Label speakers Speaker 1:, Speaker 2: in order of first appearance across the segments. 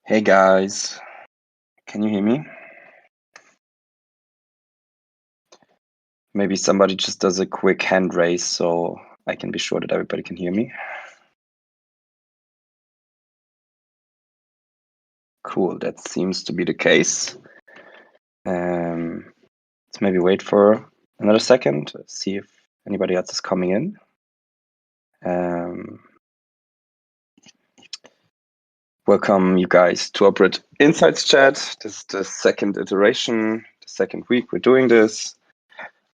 Speaker 1: Hey guys, can you hear me? Maybe somebody just does a quick hand raise so I can be sure that everybody can hear me. Cool, that seems to be the case. Let's maybe wait for another second, see if anybody else is coming in. Welcome you guys to our Brit Insights chat. This is the second iteration, the second week we're doing this.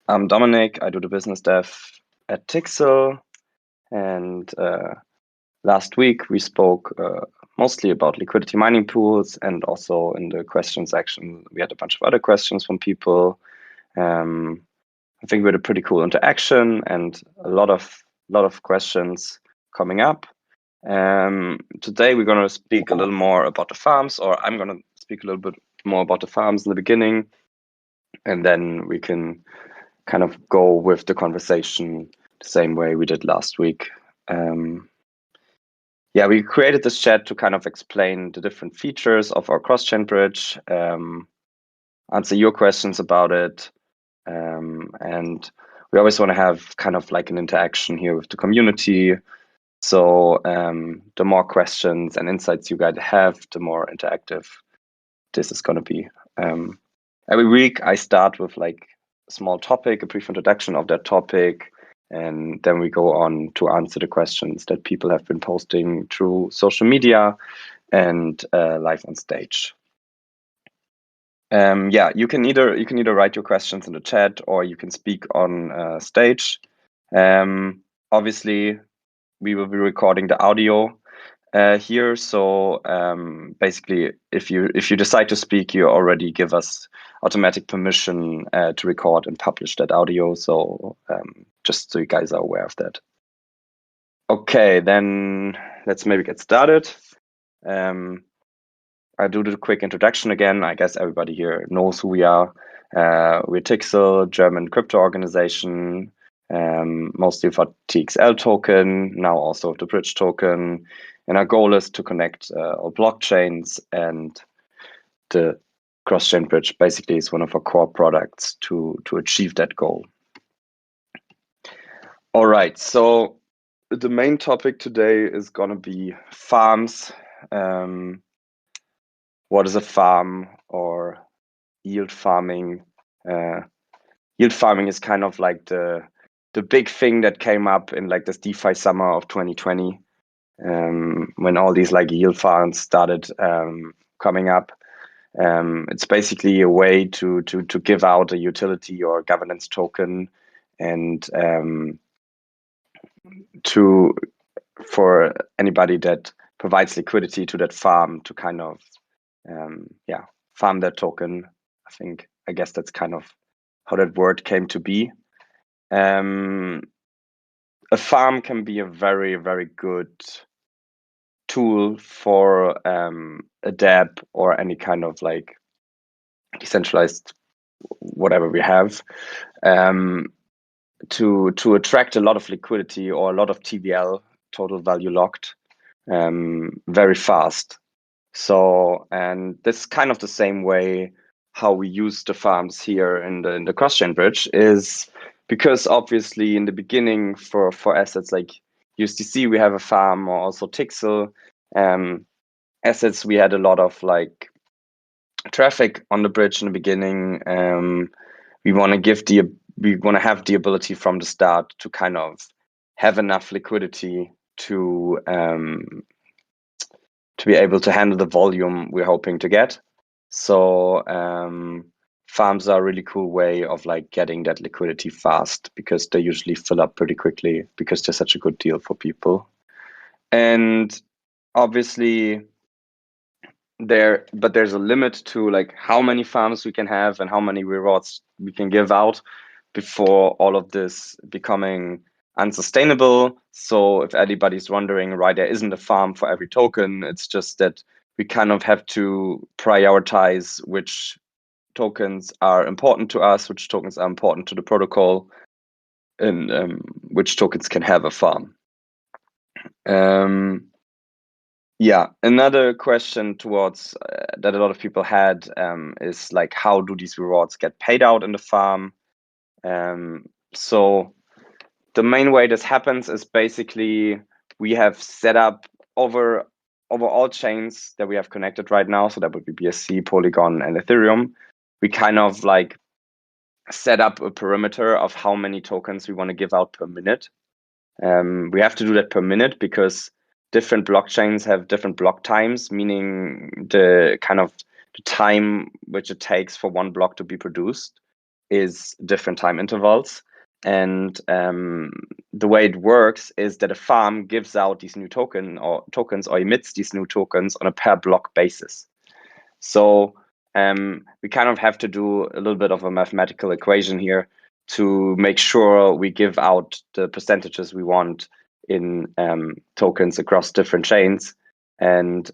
Speaker 1: I'm Dominic, I do the business dev at Tixl, and last week we spoke mostly about liquidity mining pools, and also in the question section we had a bunch of other questions from people. I think we had a pretty cool interaction and a lot of questions coming up. Today we're going to speak a little more about the farms, or I'm going to speak a little bit more about the farms in the beginning, and then we can kind of go with the conversation the same way we did last week. We created this chat to kind of explain the different features of our cross-chain bridge, answer your questions about it, and we always want to have kind of like an interaction here with the community. So the more questions and insights you guys have, the more interactive this is going to be. Every week I start with like a small topic, a brief introduction of that topic, and then we go on to answer the questions that people have been posting through social media and live on stage. You can either write your questions in the chat or you can speak on stage. Obviously, we will be recording the audio here. So basically, if you decide to speak, you already give us automatic permission to record and publish that audio. So just so you guys are aware of that. Okay, then let's maybe get started. I'll do the quick introduction again. I guess everybody here knows who we are. We're Tixl, German crypto organization, mostly for TXL token, now also the bridge token. And our goal is to connect all blockchains, and the cross-chain bridge basically is one of our core products to achieve that goal. All right, so the main topic today is going to be farms. What is a farm, or yield farming? Yield farming is kind of like the big thing that came up in like this DeFi summer of 2020, when all these like yield farms started coming up. It's basically a way to give out a utility or governance token, and for anybody that provides liquidity to that farm to kind of farm that token. I guess that's kind of how that word came to be. A farm can be a very, very good tool for a dApp or any kind of like decentralized whatever we have, to attract a lot of liquidity or a lot of TVL, total value locked, very fast. So, and that's kind of the same way how we use the farms here in the cross-chain bridge, is because obviously in the beginning for assets like USDC, we have a farm, or also Tixl assets, we had a lot of like traffic on the bridge in the beginning. We want to have the ability from the start to kind of have enough liquidity to be able to handle the volume we're hoping to get. So farms are a really cool way of like getting that liquidity fast, because they usually fill up pretty quickly because they're such a good deal for people. And obviously there's a limit to like how many farms we can have and how many rewards we can give out before all of this becoming unsustainable. So if anybody's wondering, right, there isn't a farm for every token. It's just that we kind of have to prioritize which tokens are important to us, which tokens are important to the protocol, and which tokens can have a farm. Yeah, another question towards that a lot of people had is like, how do these rewards get paid out in the farm? So the main way this happens is basically we have set up over all chains that we have connected right now. So that would be BSC, Polygon, and Ethereum. We kind of like set up a perimeter of how many tokens we want to give out per minute. We have to do that per minute because different blockchains have different block times, meaning the kind of the time which it takes for one block to be produced is different time intervals. And the way it works is that a farm gives out these new tokens or emits these new tokens on a per block basis. So we kind of have to do a little bit of a mathematical equation here to make sure we give out the percentages we want in tokens across different chains, and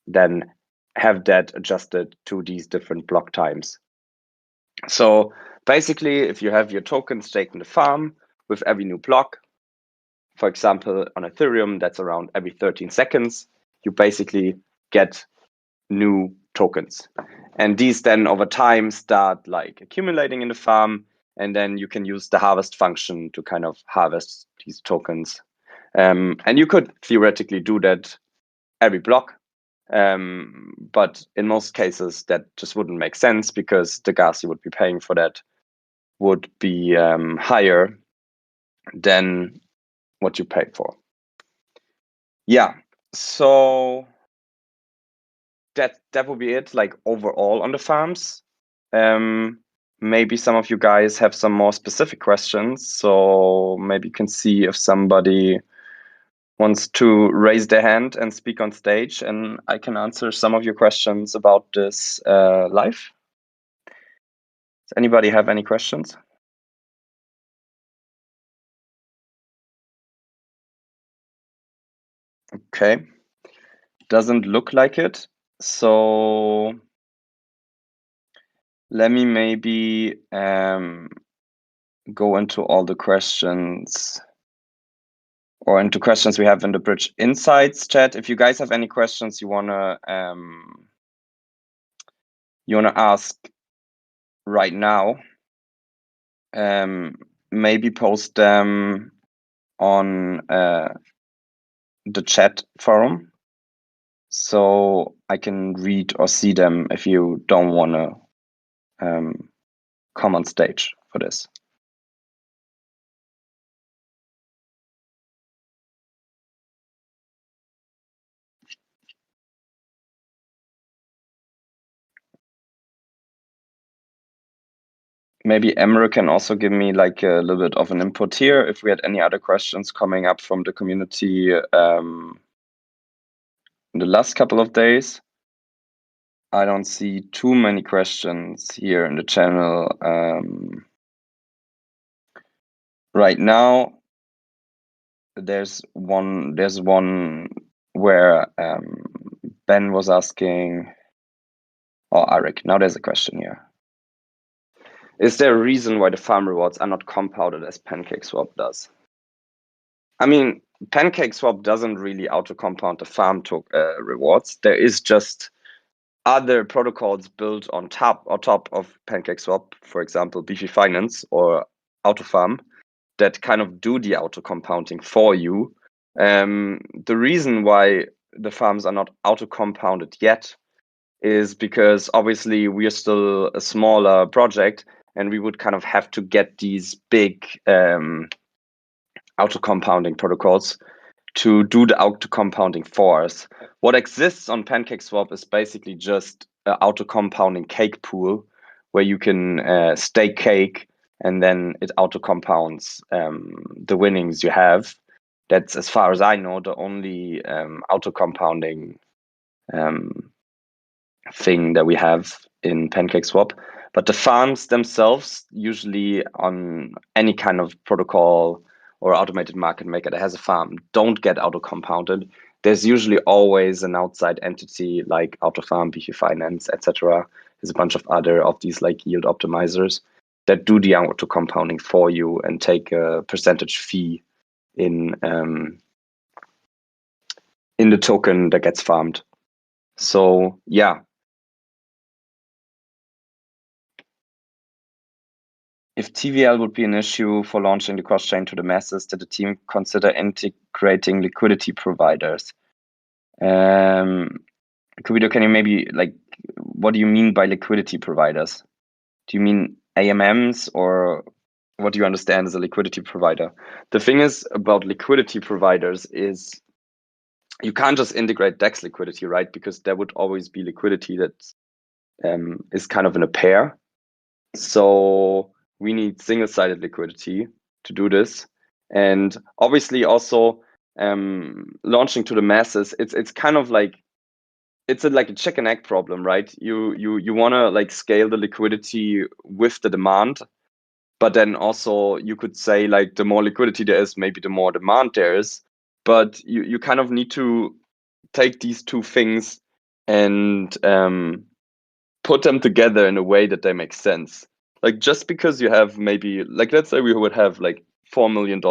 Speaker 1: then have that adjusted to these different block times. So basically, if you have your token staked in the farm with every new block, for example, on Ethereum, that's around every 13 seconds, you basically get new tokens. And these then over time start like accumulating in the farm, and then you can use the harvest function to kind of harvest these tokens. And you could theoretically do that every block. But in most cases, that just wouldn't make sense because the gas you would be paying for that would be higher than what you paid for. Yeah, so that would be it, like overall on the farms. Maybe some of you guys have some more specific questions, so maybe you can see if somebody wants to raise their hand and speak on stage, and I can answer some of your questions about this live. Does anybody have any questions? Okay, doesn't look like it. So let me maybe go into all the questions or into questions we have in the Bridge Insights chat. If you guys have any questions you wanna ask right now, maybe post them on the chat forum, so I can read or see them if you don't wanna come on stage for this. Maybe Emre can also give me like a little bit of an input here if we had any other questions coming up from the community in the last couple of days. I don't see too many questions here in the channel right now. There's one where Ben was asking, or Eric. Now there's a question here. Is there a reason why the farm rewards are not compounded as PancakeSwap does? I mean, PancakeSwap doesn't really auto-compound the farm rewards. There is just other protocols built on top of PancakeSwap, for example, Beefy Finance or AutoFarm, that kind of do the auto-compounding for you. The reason why the farms are not auto-compounded yet is because obviously we are still a smaller project and we would kind of have to get these big auto-compounding protocols to do the auto-compounding for us. What exists on PancakeSwap is basically just an auto-compounding cake pool where you can stake cake and then it auto-compounds the winnings you have. That's, as far as I know, the only auto-compounding thing that we have in PancakeSwap. But the farms themselves, usually on any kind of protocol or automated market maker that has a farm, don't get auto-compounded. There's usually always an outside entity like AutoFarm, Beefy Finance, etc. There's a bunch of other of these like yield optimizers that do the auto-compounding for you and take a percentage fee in in the token that gets farmed. So yeah, if TVL would be an issue for launching the cross-chain to the masses, did the team consider integrating liquidity providers? Kubido, can you maybe, like, what do you mean by liquidity providers? Do you mean AMMs, or what do you understand as a liquidity provider? The thing is about liquidity providers is you can't just integrate DEX liquidity, right? Because there would always be liquidity that is kind of in a pair. So we need single-sided liquidity to do this. And obviously also launching to the masses, it's kind of like it's like a chicken egg problem, right? You want to like scale the liquidity with the demand, but then also you could say like the more liquidity there is, maybe the more demand there is. But you kind of need to take these two things and put them together in a way that they make sense. Like just because you have maybe like let's say we would have like $4 million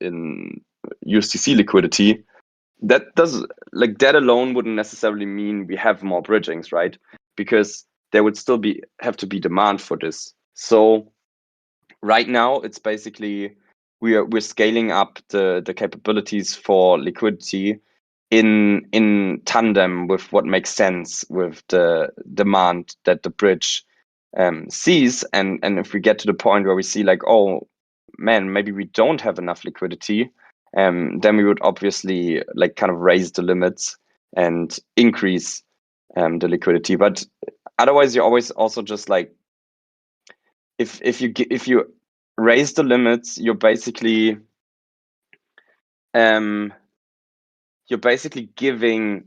Speaker 1: in USDC liquidity, that does like that alone wouldn't necessarily mean we have more bridgings, right? Because there would still be have to be demand for this. So right now it's basically we're scaling up the capabilities for liquidity in tandem with what makes sense with the demand that the bridge sees. And if we get to the point where we see like, oh man, maybe we don't have enough liquidity, then we would obviously like kind of raise the limits and increase the liquidity. But otherwise, you always also just like if you raise the limits, you're basically giving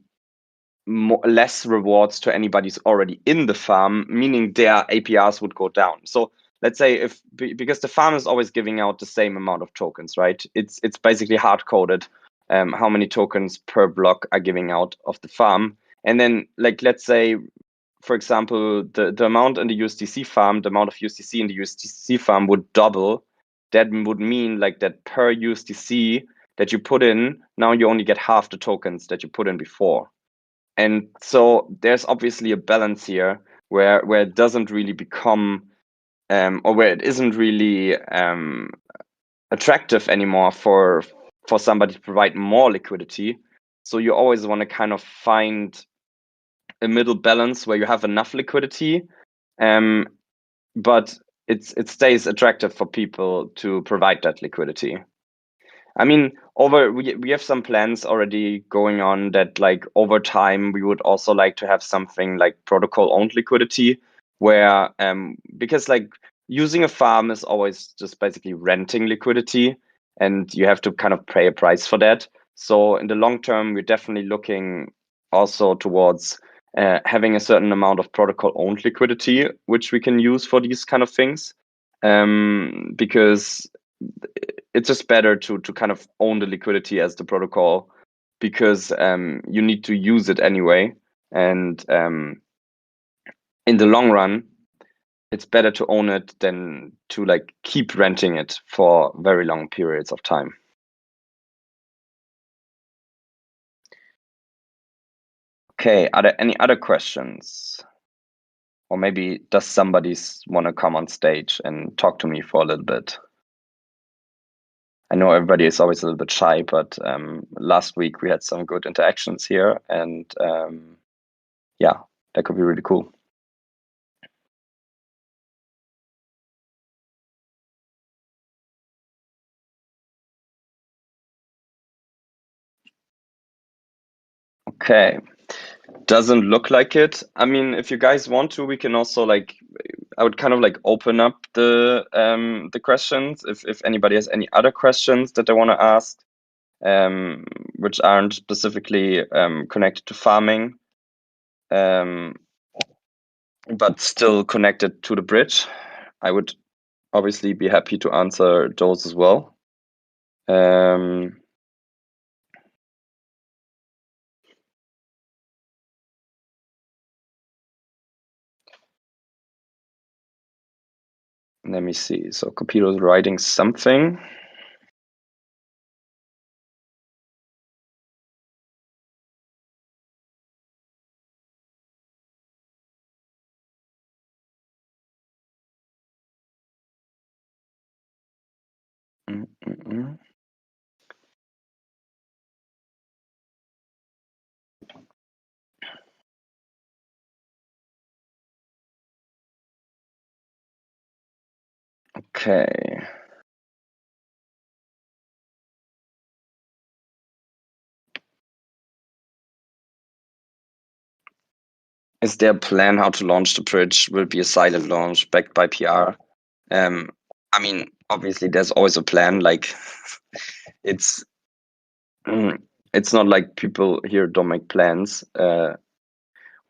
Speaker 1: less rewards to anybody who's already in the farm, meaning their APRs would go down. So let's say because the farm is always giving out the same amount of tokens, right? It's basically hard coded how many tokens per block are giving out of the farm. And then like let's say, for example, the amount in the USDC farm, the amount of USDC in the USDC farm would double. That would mean like that per USDC that you put in, now you only get half the tokens that you put in before. And so there's obviously a balance here where it doesn't really become or where it isn't really attractive anymore for somebody to provide more liquidity. So you always want to kind of find a middle balance where you have enough liquidity, but it stays attractive for people to provide that liquidity. I mean, we have some plans already going on that like over time we would also like to have something like protocol owned liquidity where because like using a farm is always just basically renting liquidity and you have to kind of pay a price for that. So in the long term, we're definitely looking also towards having a certain amount of protocol owned liquidity, which we can use for these kind of things. Because it's just better to kind of own the liquidity as the protocol because you need to use it anyway. And in the long run, it's better to own it than to like keep renting it for very long periods of time. Okay, are there any other questions? Or maybe does somebody want to come on stage and talk to me for a little bit? I know everybody is always a little bit shy, but last week we had some good interactions here, and yeah, that could be really cool. Okay, doesn't look like it. I mean, if you guys want to, we can also like, I would kind of like open up the questions if anybody has any other questions that they want to ask, which aren't specifically connected to farming, but still connected to the bridge. I would obviously be happy to answer those as well. Let me see. So Cupido is writing something. Mm-mm-mm. Okay. Is there a plan how to launch the bridge? Will it be a silent launch backed by PR? I mean, obviously, there's always a plan. Like, it's mm, it's not like people here don't make plans.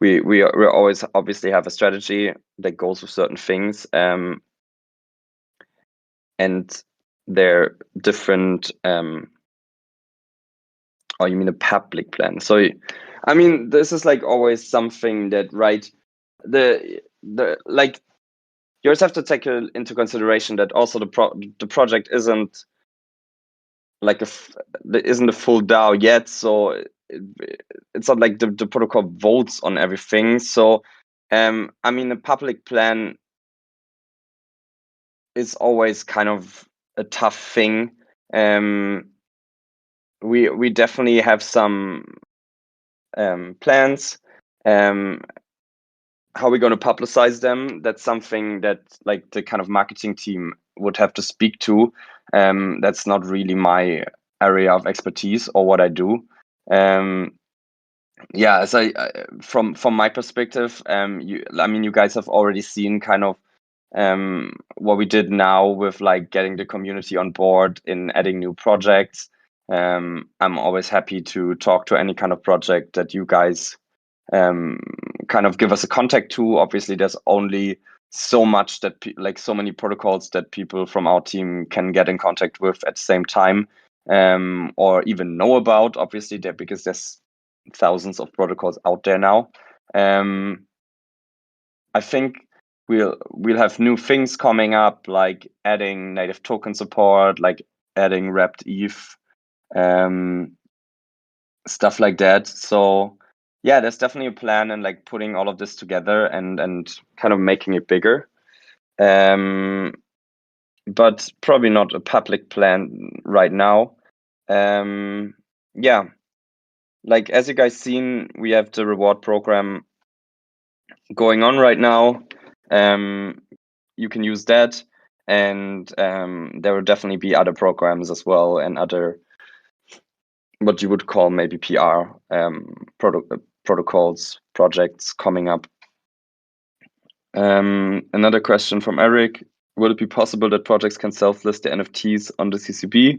Speaker 1: We always obviously have a strategy that goes with certain things. And they're different. Or you mean a public plan? So, I mean, this is like always something that, right? The like you always have to take into consideration that also the project isn't like isn't a full DAO yet, so it's not like the protocol votes on everything. So, I mean, a public plan is always kind of a tough thing. We definitely have some plans. How we're going to publicize them, that's something that like the kind of marketing team would have to speak to. That's not really my area of expertise or what I do. Yeah, as from my perspective, I mean, you guys have already seen kind of what we did now with like getting the community on board in adding new projects. I'm always happy to talk to any kind of project that you guys kind of give us a contact to. Obviously, there's only so much that like so many protocols that people from our team can get in contact with at the same time, or even know about. Obviously, because there's thousands of protocols out there now. I think we'll have new things coming up, like adding native token support, like adding wrapped ETH, stuff like that. So yeah, there's definitely a plan and like putting all of this together and kind of making it bigger. But probably not a public plan right now. Yeah, like as you guys seen, we have the reward program going on right now. You can use that, and there will definitely be other programs as well and other what you would call maybe PR protocols projects coming up. Another question from Eric: would it be possible that projects can self-list the NFTs on the CCP?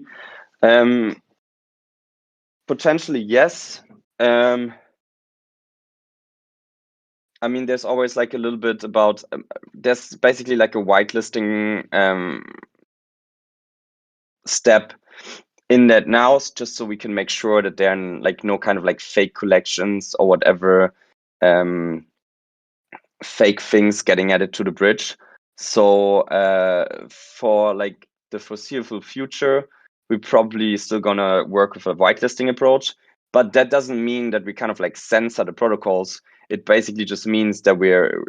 Speaker 1: Potentially, yes. I mean, there's always like a little bit about there's basically like a whitelisting step in that now, just so we can make sure that there are like no kind of like fake collections or whatever fake things getting added to the bridge. So for like the foreseeable future, we're probably still gonna work with a whitelisting approach, but that doesn't mean that we kind of like censor the protocols. It basically just means that we're,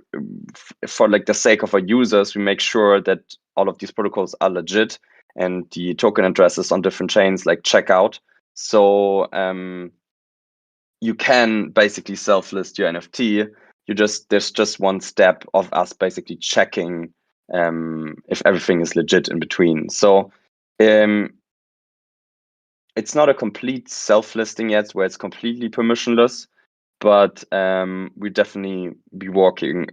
Speaker 1: for like the sake of our users, we make sure that all of these protocols are legit and the token addresses on different chains like check out. So you can basically self-list your NFT. There's just one step of us basically checking if everything is legit in between. So it's not a complete self-listing yet where it's completely permissionless, but we definitely be working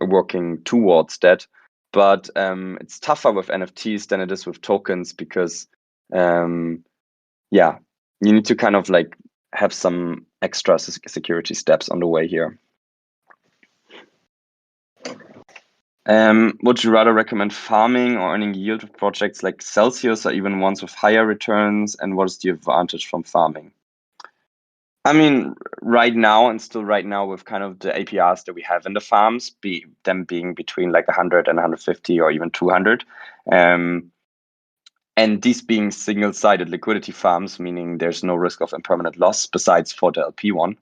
Speaker 1: towards that. But it's tougher with NFTs than it is with tokens because yeah, you need to kind of like have some extra security steps on the way here. Would you rather recommend farming or earning yield with projects like Celsius or even ones with higher returns? And what is the advantage from farming? I mean, right now and still right now with kind of the APRs that we have in the farms, them being between like 100 and 150 or even 200. And these being single-sided liquidity farms, meaning there's no risk of impermanent loss besides for the LP one.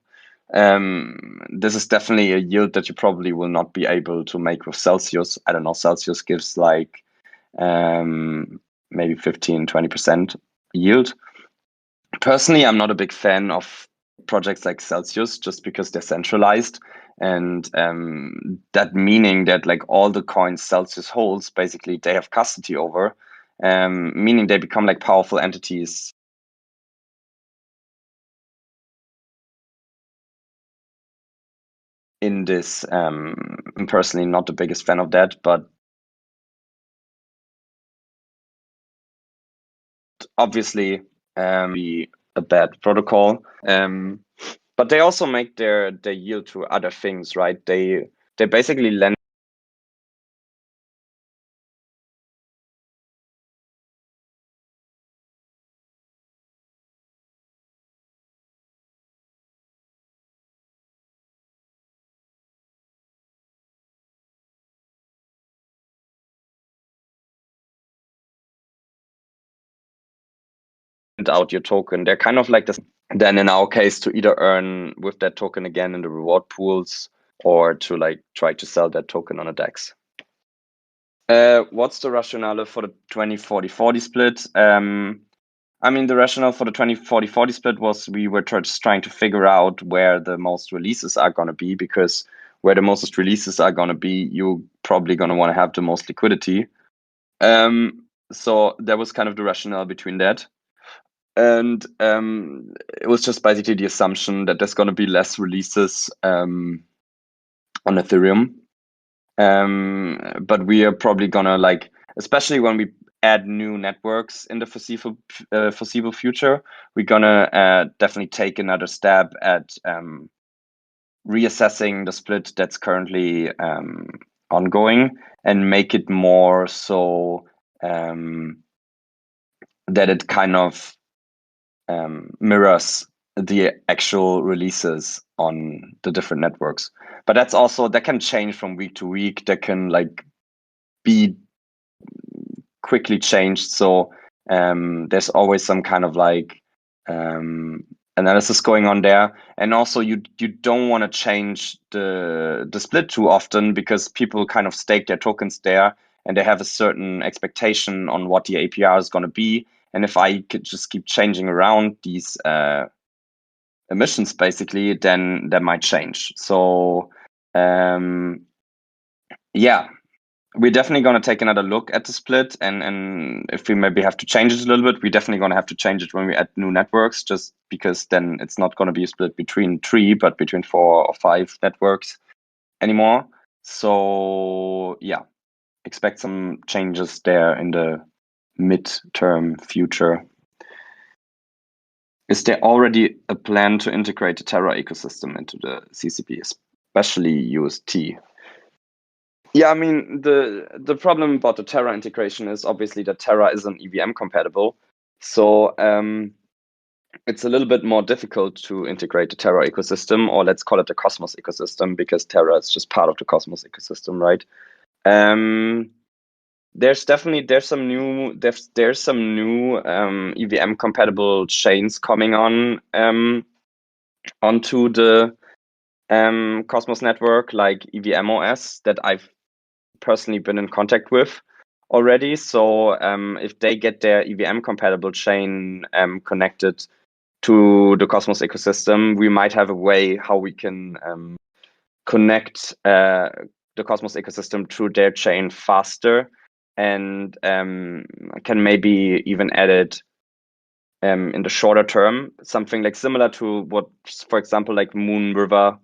Speaker 1: This is definitely a yield that you probably will not be able to make with Celsius. I don't know, Celsius gives like maybe 15-20% yield. Personally, I'm not a big fan of projects like Celsius just because they're centralized, and that meaning that like all the coins Celsius holds, basically they have custody over, meaning they become like powerful entities. In this, I'm personally not the biggest fan of that, but obviously be a bad protocol. But they also make their yield to other things, right? They basically lend out your token. They're kind of like this. Then in our case, to either earn with that token again in the reward pools or to like try to sell that token on a DEX. What's the rationale for the 20-40-40 split? I mean, the rationale for the 20-40-40 split was we were just trying to figure out where the most releases are going to be, because where the most releases are going to be, you're probably going to want to have the most liquidity. So that was kind of the rationale between that. And it was just basically the assumption that there's going to be less releases on Ethereum. But we are probably going to like, especially when we add new networks in the foreseeable future, we're going to definitely take another stab at reassessing the split that's currently ongoing and make it more so that it kind of mirrors the actual releases on the different networks. But that's also, that can change from week to week. That can like be quickly changed. So there's always some kind of like analysis going on there. And also you don't want to change the split too often, because people kind of stake their tokens there and they have a certain expectation on what the APR is going to be. And if I could just keep changing around these emissions, basically, then that might change. So yeah, we're definitely going to take another look at the split, and if we maybe have to change it a little bit, we're definitely going to have to change it when we add new networks, just because then it's not going to be a split between 3, but between 4 or 5 networks anymore. So yeah, expect some changes there in the mid-term future. Is there already a plan to integrate the Terra ecosystem into the CCP, especially UST? Yeah, I mean, the problem about the Terra integration is obviously that Terra isn't EVM compatible. So it's a little bit more difficult to integrate the Terra ecosystem, or let's call it the Cosmos ecosystem, because Terra is just part of the Cosmos ecosystem, right? There's some new EVM compatible chains coming on onto the Cosmos network, like EVMOS, that I've personally been in contact with already. So if they get their EVM compatible chain connected to the Cosmos ecosystem, we might have a way how we can connect the Cosmos ecosystem to their chain faster, and can maybe even add it in the shorter term, something like similar to what, for example, like Moonriver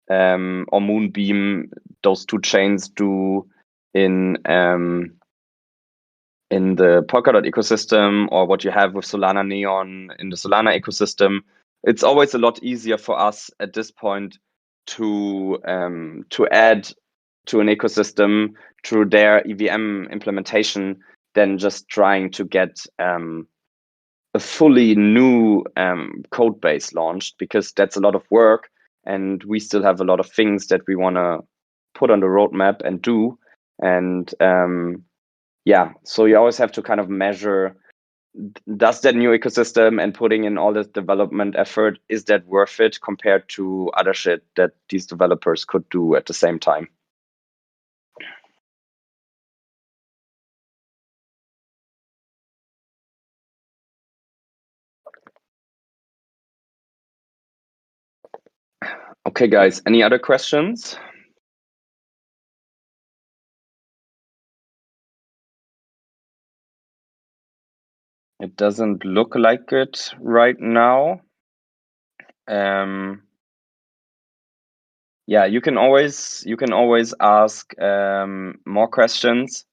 Speaker 1: or Moonbeam, those two chains do in the Polkadot ecosystem, or what you have with Solana Neon in the Solana ecosystem. It's always a lot easier for us at this point to add to an ecosystem through their EVM implementation than just trying to get a fully new code base launched, because that's a lot of work, and we still have a lot of things that we want to put on the roadmap and do. And yeah, so you always have to kind of measure, does that new ecosystem and putting in all this development effort, is that worth it compared to other shit that these developers could do at the same time? Okay, guys, any other questions? It doesn't look like it right now. Yeah, you can always ask more questions.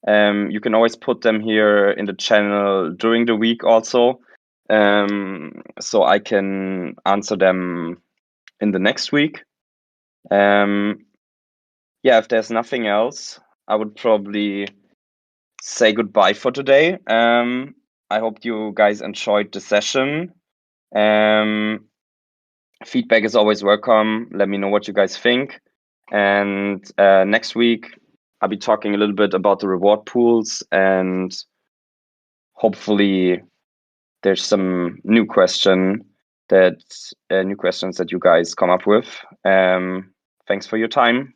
Speaker 1: You can always put them here in the channel during the week also, so I can answer them in the next week. Yeah, if there's nothing else, I would probably say goodbye for today. I hope you guys enjoyed the session. Feedback is always welcome. Let me know what you guys think. And next week, I'll be talking a little bit about the reward pools, and hopefully there's some new questions that you guys come up with. Thanks for your time.